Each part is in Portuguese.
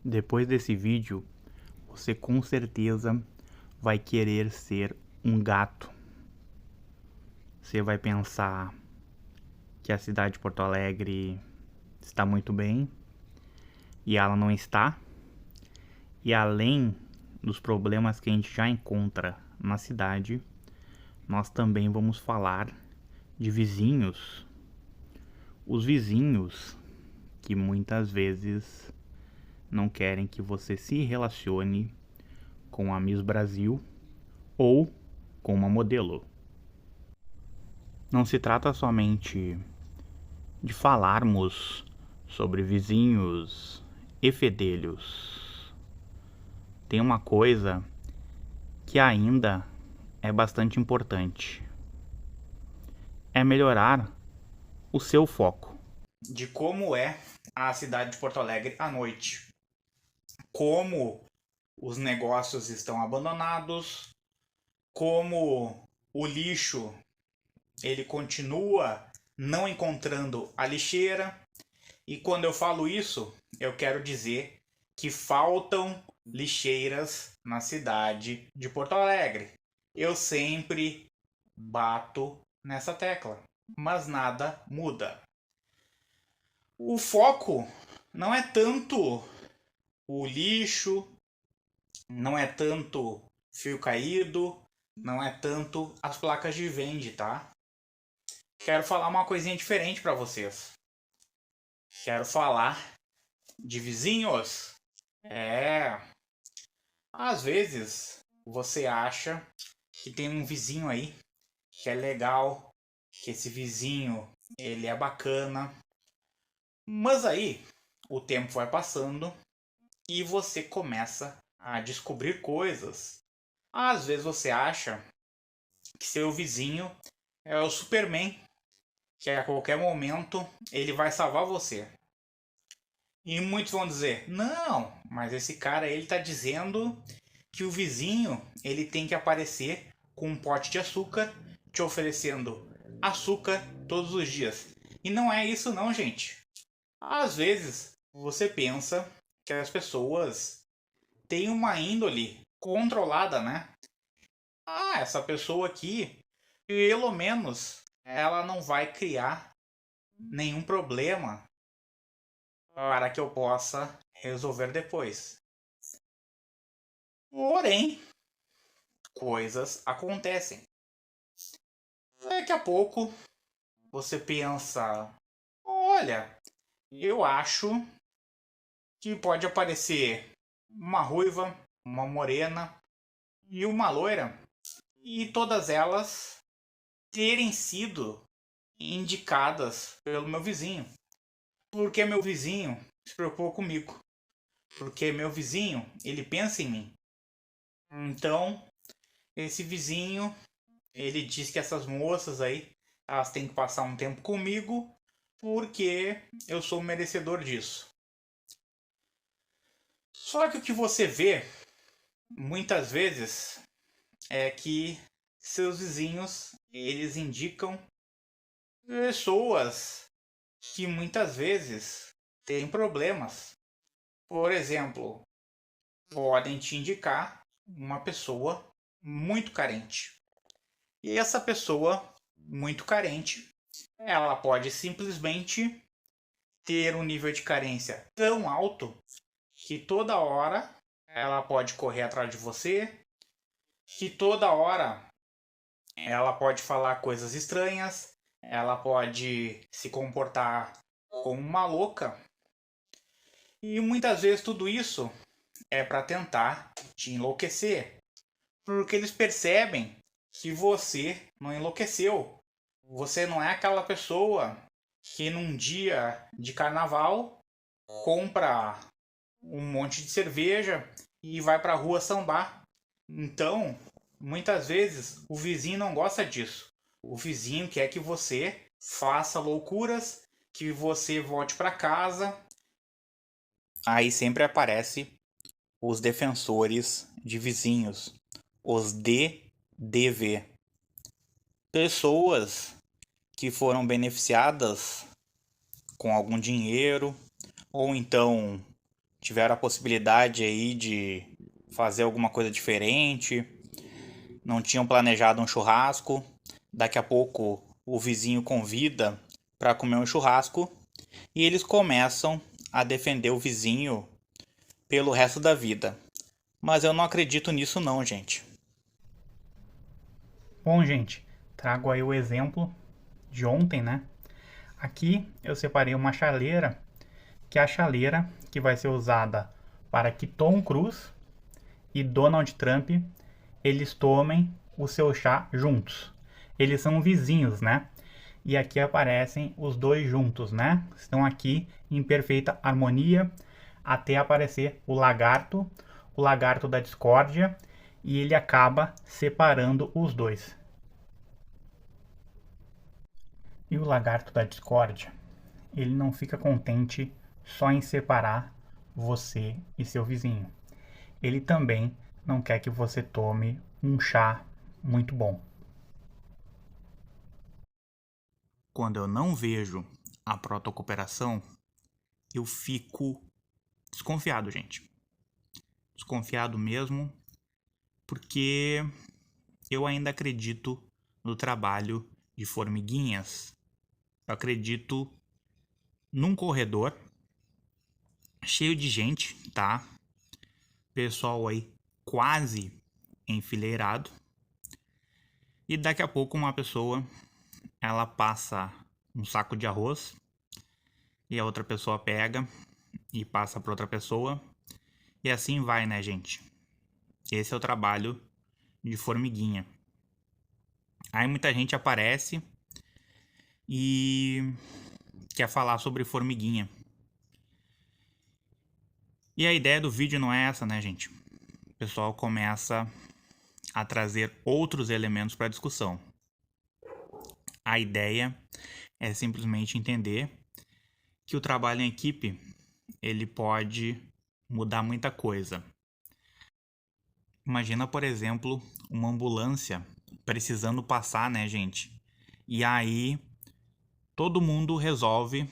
Depois desse vídeo, você com certeza vai querer ser um gato. Você vai pensar que a cidade de Porto Alegre está muito bem e ela não está. E além dos problemas que a gente já encontra na cidade, nós também vamos falar de vizinhos. Os vizinhos que muitas vezes não querem que você se relacione com a Miss Brasil ou com uma modelo. Não se trata somente de falarmos sobre vizinhos e fedelhos. Tem uma coisa que ainda é bastante importante. É melhorar o seu foco. De como é a cidade de Porto Alegre à noite. Como os negócios estão abandonados, como o lixo ele continua não encontrando a lixeira. E quando eu falo isso, eu quero dizer que faltam lixeiras na cidade de Porto Alegre. Eu sempre bato nessa tecla, mas nada muda. O foco não é tanto o lixo, não é tanto fio caído, não é tanto as placas de vende, tá? Quero falar uma coisinha diferente para vocês. Quero falar de vizinhos. Às vezes você acha que tem um vizinho aí que é legal, que esse vizinho ele é bacana, mas aí o tempo vai passando e você começa a descobrir coisas. Às vezes você acha que seu vizinho é o Superman, que a qualquer momento ele vai salvar você. E muitos vão dizer, não, mas esse cara ele tá dizendo que o vizinho ele tem que aparecer com um pote de açúcar, te oferecendo açúcar todos os dias. E não é isso não, gente. Às vezes você pensa que as pessoas têm uma índole controlada, né? Ah, essa pessoa aqui, pelo menos, ela não vai criar nenhum problema para que eu possa resolver depois. Porém, coisas acontecem. Daqui a pouco você pensa: olha, eu acho que pode aparecer uma ruiva, uma morena e uma loira, e todas elas terem sido indicadas pelo meu vizinho. Porque meu vizinho se preocupou comigo. Porque meu vizinho, ele pensa em mim. Então, esse vizinho, ele diz que essas moças aí, elas têm que passar um tempo comigo porque eu sou merecedor disso. Só que o que você vê muitas vezes é que seus vizinhos, eles indicam pessoas que muitas vezes têm problemas. Por exemplo, podem te indicar uma pessoa muito carente. E essa pessoa muito carente, ela pode simplesmente ter um nível de carência tão alto que toda hora ela pode correr atrás de você, que toda hora ela pode falar coisas estranhas, ela pode se comportar como uma louca. E muitas vezes tudo isso é para tentar te enlouquecer, porque eles percebem que você não enlouqueceu. Você não é aquela pessoa que num dia de carnaval compra um monte de cerveja e vai para a rua sambar. Então, muitas vezes o vizinho não gosta disso. O vizinho quer que você faça loucuras, que você volte para casa. Aí sempre aparece os defensores de vizinhos, os DDV. Pessoas que foram beneficiadas com algum dinheiro ou então tiveram a possibilidade aí de fazer alguma coisa diferente, não tinham planejado um churrasco, daqui a pouco o vizinho convida para comer um churrasco e eles começam a defender o vizinho pelo resto da vida. Mas eu não acredito nisso não, gente. Bom, gente, trago aí o exemplo de ontem, né? Aqui eu separei uma chaleira, que é a chaleira que vai ser usada para que Tom Cruise e Donald Trump eles tomem o seu chá juntos. Eles são vizinhos, né? E aqui aparecem os dois juntos, né? Estão aqui em perfeita harmonia até aparecer o lagarto da discórdia, e ele acaba separando os dois. E o lagarto da discórdia, ele não fica contente só em separar você e seu vizinho. Ele também não quer que você tome um chá muito bom. Quando eu não vejo a protocooperação, eu fico desconfiado, gente. Desconfiado mesmo, porque eu ainda acredito no trabalho de formiguinhas. Eu acredito num corredor cheio de gente, tá? Pessoal aí quase enfileirado. E daqui a pouco uma pessoa, ela passa um saco de arroz e a outra pessoa pega e passa para outra pessoa. E assim vai, né, gente? Esse é o trabalho de formiguinha. Aí muita gente aparece e quer falar sobre formiguinha. E a ideia do vídeo não é essa, né, gente? O pessoal começa a trazer outros elementos para a discussão. A ideia é simplesmente entender que o trabalho em equipe ele pode mudar muita coisa. Imagina, por exemplo, uma ambulância precisando passar, né, gente? E aí todo mundo resolve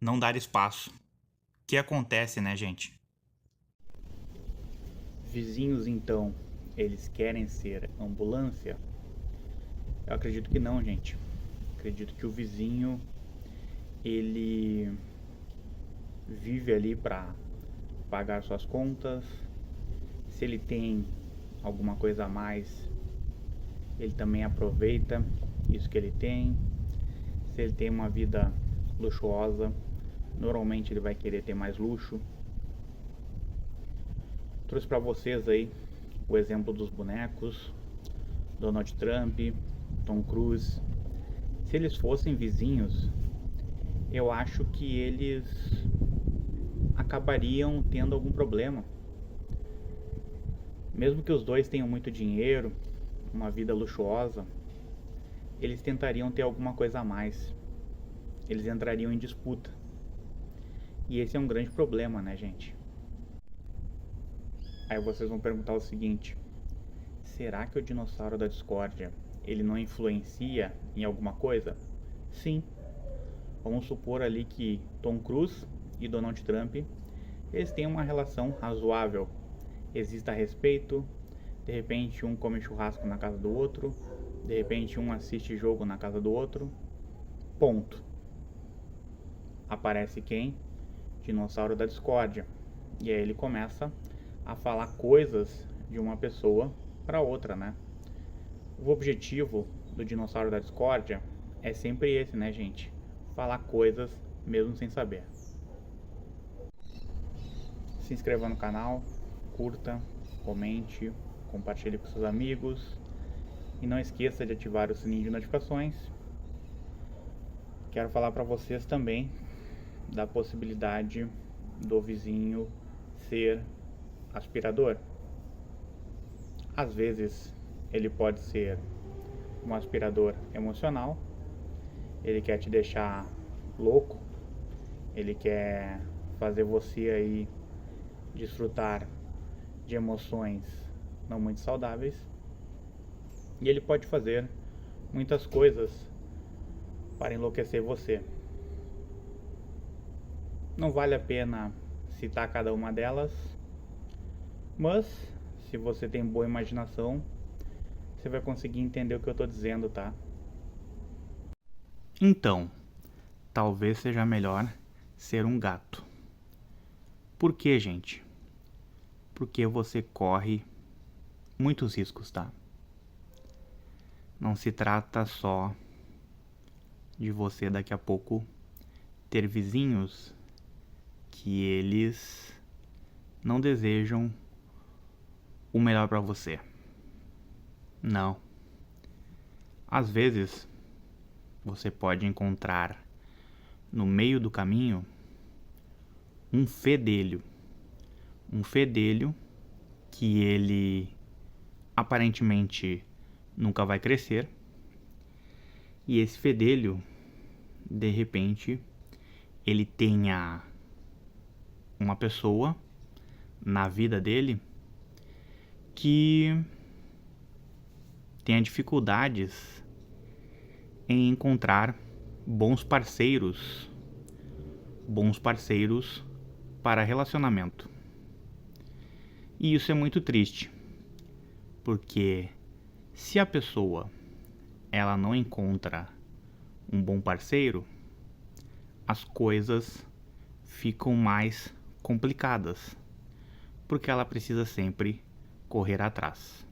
não dar espaço. O que acontece, né, gente? Vizinhos, então, eles querem ser ambulância? Eu acredito que não, gente. Acredito que o vizinho, ele vive ali para pagar suas contas. Se ele tem alguma coisa a mais, ele também aproveita isso que ele tem. Se ele tem uma vida luxuosa, normalmente ele vai querer ter mais luxo. Trouxe para vocês aí o exemplo dos bonecos, Donald Trump, Tom Cruise. Se eles fossem vizinhos, eu acho que eles acabariam tendo algum problema. Mesmo que os dois tenham muito dinheiro, uma vida luxuosa, eles tentariam ter alguma coisa a mais. Eles entrariam em disputa. E esse é um grande problema, né, gente? Aí vocês vão perguntar o seguinte: será que o dinossauro da discórdia, ele não influencia em alguma coisa? Sim. Vamos supor ali que Tom Cruise e Donald Trump, eles têm uma relação razoável. Exista respeito, de repente um come churrasco na casa do outro, de repente um assiste jogo na casa do outro. Ponto. Aparece quem? Dinossauro da discórdia. E aí ele começa a falar coisas de uma pessoa para outra, né? O objetivo do dinossauro da discórdia é sempre esse, né, gente? Falar coisas mesmo sem saber. Se inscreva no canal, curta, comente, compartilhe com seus amigos e não esqueça de ativar o sininho de notificações. Quero falar para vocês também da possibilidade do vizinho ser aspirador. Às vezes ele pode ser um aspirador emocional, ele quer te deixar louco, ele quer fazer você aí desfrutar de emoções não muito saudáveis, e ele pode fazer muitas coisas para enlouquecer você. Não vale a pena citar cada uma delas, mas se você tem boa imaginação, você vai conseguir entender o que eu tô dizendo, tá? Então, talvez seja melhor ser um gato. Por quê, gente? Porque você corre muitos riscos, tá? Não se trata só de você daqui a pouco ter vizinhos que eles não desejam o melhor para você. Não. Às vezes, você pode encontrar no meio do caminho um fedelho. Um fedelho que ele aparentemente nunca vai crescer. E esse fedelho, de repente, ele tenha uma pessoa na vida dele que tenha dificuldades em encontrar bons parceiros para relacionamento. E isso é muito triste, porque se a pessoa ela não encontra um bom parceiro, as coisas ficam mais complicadas, porque ela precisa sempre correr atrás.